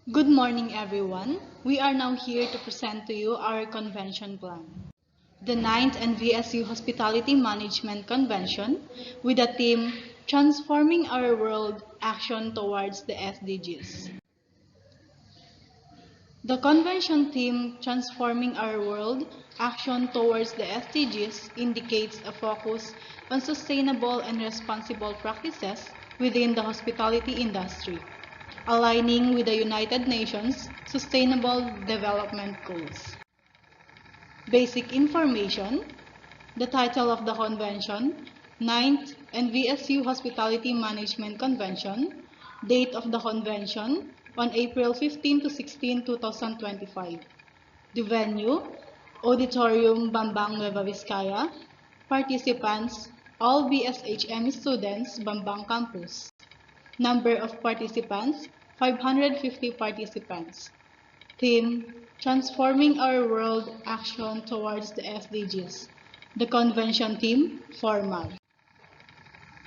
Good morning, everyone. We are now here to present to you our convention plan. The 9th NVSU Hospitality Management Convention with the theme Transforming Our World Action Towards the SDGs. The convention theme Transforming Our World Action Towards the SDGs indicates a focus on sustainable and responsible practices within the hospitality industry, aligning with the United Nations Sustainable Development Goals. Basic information, the title of the convention, 9th NVSU Hospitality Management Convention, date of the convention, on April 15 to 16, 2025. The venue, Auditorium Bambang Nueva Vizcaya. Participants, all BSHM students, Bambang Campus. Number of participants, 550 participants. Theme, Transforming Our World Action Towards the SDGs. The convention theme, formal.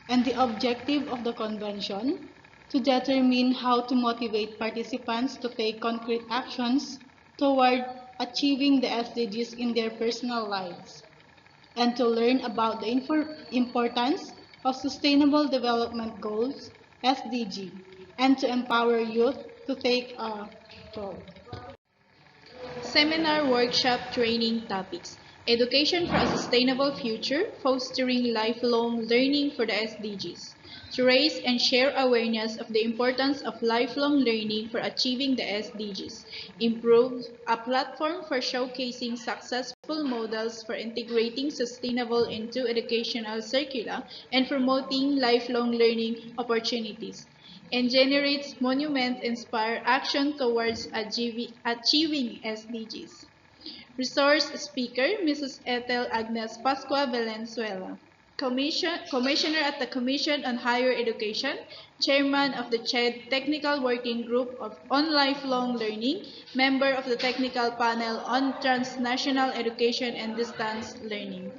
And the objective of the convention, to determine how to motivate participants to take concrete actions toward achieving the SDGs in their personal lives, and to learn about the importance of Sustainable Development Goals, SDG, and to empower youth to take a role. Seminar workshop training topics. Education for a sustainable future, fostering lifelong learning for the SDGs. To raise and share awareness of the importance of lifelong learning for achieving the SDGs. Improve a platform for showcasing successful models for integrating sustainable into educational curricula and promoting lifelong learning opportunities, and generates monument inspire action towards achieving SDGs. Resource Speaker, Mrs. Ethel Agnes Pascua Valenzuela. Commissioner at the Commission on Higher Education, Chairman of the CHED Technical Working Group on Lifelong Learning, Member of the Technical Panel on Transnational Education and Distance Learning.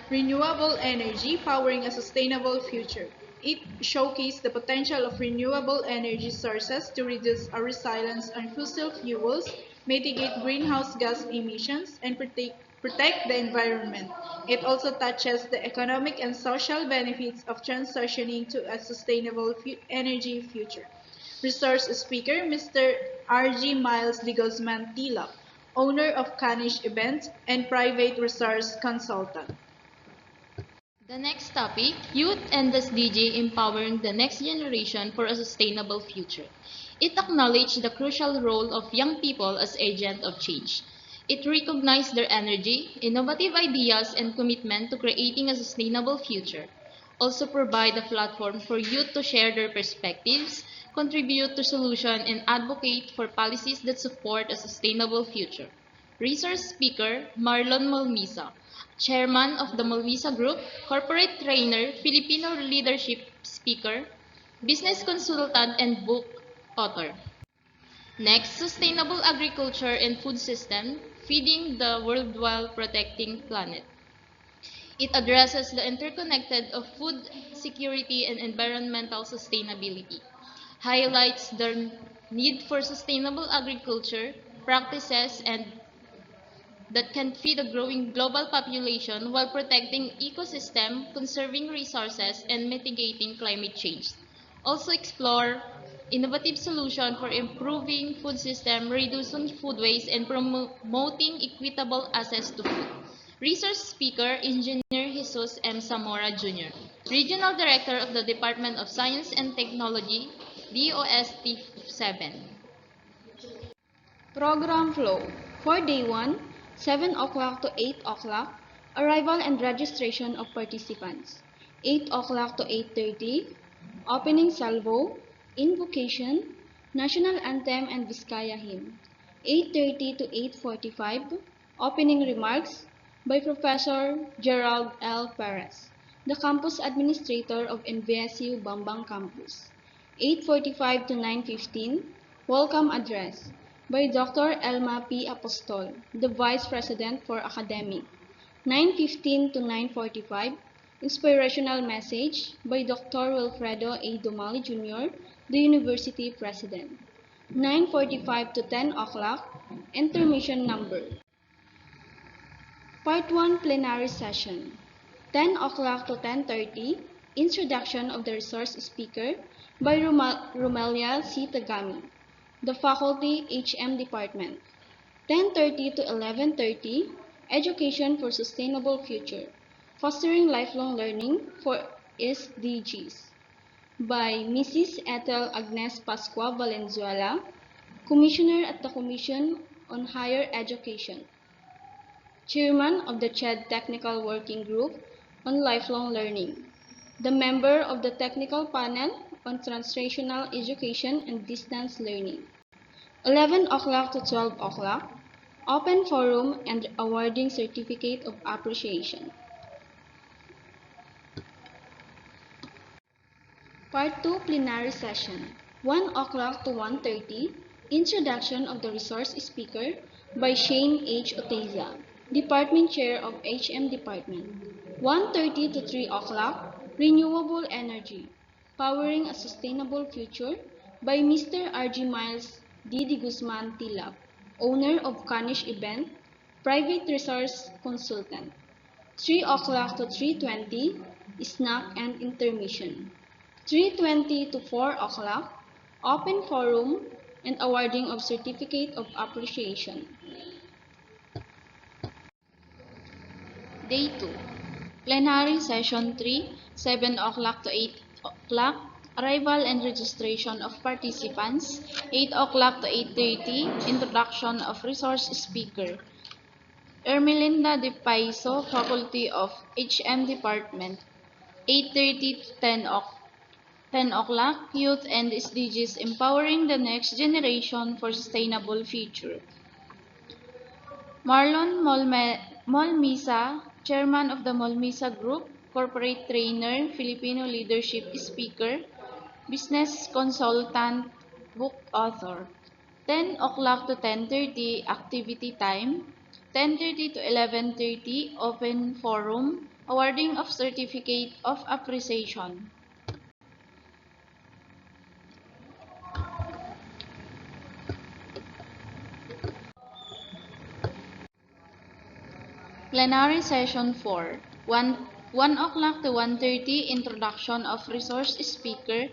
Renewable energy powering a sustainable future. It showcased the potential of renewable energy sources to reduce our reliance on fossil fuels, mitigate greenhouse gas emissions, and protect the environment. It also touches the economic and social benefits of transitioning to a sustainable energy future. Resource speaker, Mr. R.G. Miles de Guzman Tila, owner of Canish Events and private resource consultant. The next topic, Youth and SDG Empowering the Next Generation for a Sustainable Future. It acknowledged the crucial role of young people as agents of change. It recognized their energy, innovative ideas, and commitment to creating a sustainable future. Also provide a platform for youth to share their perspectives, contribute to solutions, and advocate for policies that support a sustainable future. Resource speaker, Marlon Malmisa, Chairman of the Malmisa Group, Corporate Trainer, Filipino Leadership Speaker, Business Consultant, and Book Author. Next, Sustainable Agriculture and Food System, Feeding the World While Protecting Planet. It addresses the interconnected of food security and environmental sustainability, highlights the need for sustainable agriculture practices and that can feed a growing global population while protecting ecosystem, conserving resources, and mitigating climate change. Also explore innovative solutions for improving food system, reducing food waste, and promoting equitable access to food. Resource speaker, Engineer Jesus M. Zamora Jr., Regional Director of the Department of Science and Technology, DOST 7. Program flow. For day 1, 7 o'clock to 8 o'clock, arrival and registration of participants. 8 o'clock to 8:30, opening salvo, invocation, national anthem and Vizcaya hymn. 8:30 to 8:45, opening remarks by Professor Gerald L. Perez, the campus administrator of NVSU Bambang Campus. 8:45 to 9:15, welcome address by Dr. Elma P. Apostol, the Vice President for Academic. 9:15 to 9:45, Inspirational message by Dr. Wilfredo A. Dumali Jr., the University President. 9:45 to 10 o'clock, intermission number. Part 1 Plenary Session. 10 o'clock to 10:30, introduction of the resource speaker by Romelia C. Tagami, the Faculty HM Department. 10:30 to 11:30, Education for Sustainable Future, Fostering Lifelong Learning for SDGs by Mrs. Ethel Agnes Pascua Valenzuela, Commissioner at the Commission on Higher Education, Chairman of the CHED Technical Working Group on Lifelong Learning, the member of the Technical Panel on Translational Education and Distance Learning. 11 o'clock to 12 o'clock, Open Forum and Awarding Certificate of Appreciation. Part 2 Plenary Session. 1 o'clock to 1:30, Introduction of the Resource Speaker by Shane H. Oteza, Department Chair of HM Department. 1:30 to 3 o'clock, Renewable Energy, Powering a Sustainable Future by Mr. R.G. Miles D. De Guzman Tilap, owner of Kanish Event, Private Resource Consultant. 3 o'clock to 3:20, Snack and Intermission. 3:20 to 4 o'clock, Open Forum and Awarding of Certificate of Appreciation. Day 2. Plenary Session 3, 7 o'clock to 8 o'clock. Arrival and registration of participants. 8 o'clock to 8:30. Introduction of resource speaker. Ermelinda De Paiso, Faculty of HM Department. 8:30 to 10 o'clock. Youth and SDGs Empowering the Next Generation for Sustainable Future. Marlon Molmisa, Chairman of the Molmisa Group, Corporate Trainer, Filipino Leadership Speaker, Business Consultant, Book Author. 10 o'clock to 10:30, Activity Time. 10:30 to 11:30, Open Forum, Awarding of Certificate of Appreciation. Plenary Session 4, 1 o'clock to 1:30, Introduction of Resource Speaker,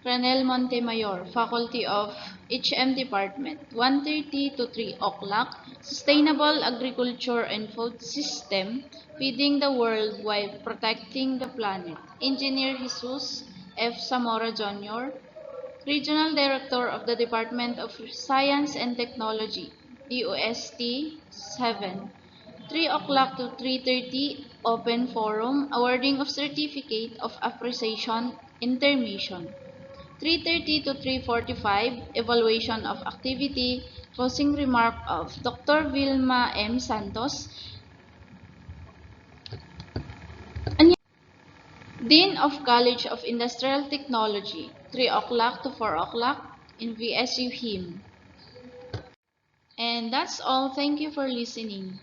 Ranel Montemayor, Faculty of HM Department. 1:30 to 3 o'clock, Sustainable Agriculture and Food System, Feeding the World while Protecting the Planet. Engineer Jesus F. Zamora Jr., Regional Director of the Department of Science and Technology, DOST 7. 3 o'clock to 3:30, Open Forum, Awarding of Certificate of Appreciation, Intermission. 3:30 to 3:45, Evaluation of Activity, Closing Remark of Dr. Vilma M. Santos, Dean of College of Industrial Technology. 3 o'clock to 4 o'clock in VSU HIM. And that's all. Thank you for listening.